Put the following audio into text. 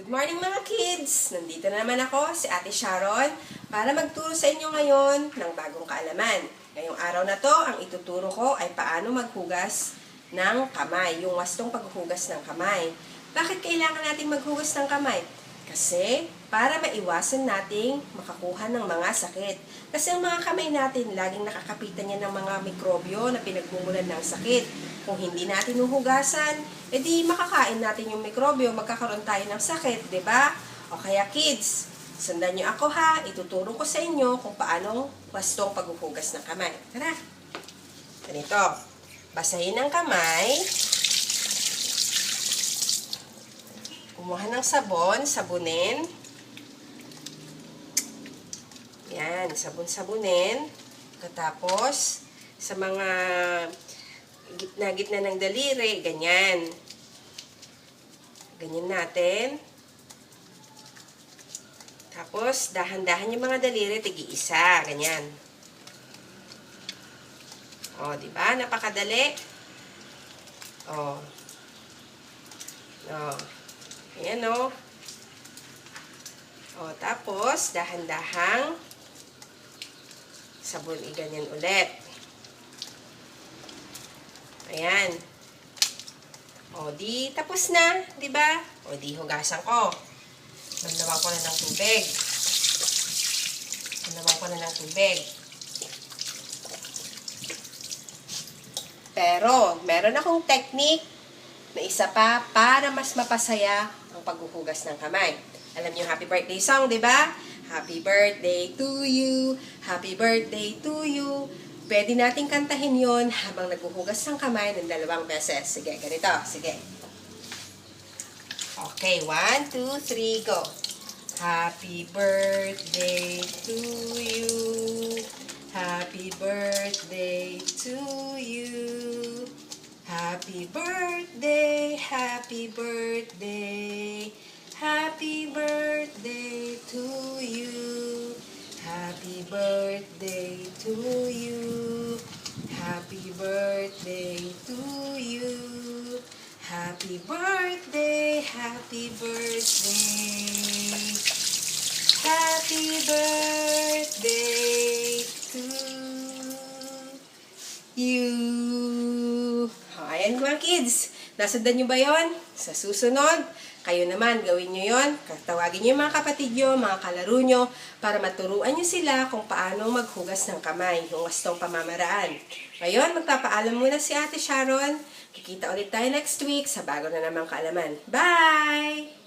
Good morning mga kids! Nandito na naman ako, si Ate Sharon, para magturo sa inyo ngayon ng bagong kaalaman. Ngayong araw na to, ang ituturo ko ay paano maghugas ng kamay, yung wastong paghuhugas ng kamay. Bakit kailangan nating maghugas ng kamay? Kasi para maiwasan nating makakuha ng mga sakit. Kasi ang mga kamay natin, laging nakakapitan yan ng mga mikrobyo na pinagmumulan ng sakit. Kung hindi natin huhugasan, edi makakain natin yung mikrobyo, magkakaroon tayo ng sakit, 'di ba? O kaya kids, sundan niyo ako ha, ituturo ko sa inyo kung paano wastong paghuhugas ng kamay. Tara! Ganito, basahin ang kamay, kumuha ng sabon, sabunin. Yan, sabon-sabunin. Katapos, sa mga gitna-gitna ng daliri, ganyan. Ganyan natin. Tapos, dahan-dahan yung mga daliri, tig-isa, ganyan. O, di ba? Napakadali. O. O. Ayan, o. O, tapos, dahan-dahang sabon, ganyan ulit. Ayan. O, di tapos na, di ba? O, di hugasan ko. Manlawan ko na ng tubig. Manlawan ko na ng tubig. Pero, meron akong technique na isa pa para mas mapasaya ang paghuhugas ng kamay. Alam niyo, happy birthday song, di ba? Happy birthday to you. Happy birthday to you. Pwede nating kantahin yon habang naghuhugas ng kamay ng 2 beses. Sige, ganito. Sige. Okay, 1, 2, 3, go. Happy birthday to you. Happy birthday to you. Happy birthday, happy birthday. Happy birthday to you. Happy birthday to you. Happy birthday to you. Happy birthday, happy birthday. Happy birthday to you. Ayan mga kids. Nasundan nyo ba yon? Sa susunod, kayo naman, gawin nyo yon. Tawagin nyo yung mga kapatid nyo, mga kalaro nyo, para maturuan nyo sila kung paano maghugas ng kamay, yung wastong pamamaraan. Ngayon, magpapaalam muna si Ate Sharon. Kikita ulit tayo next week sa bago na namang kaalaman. Bye!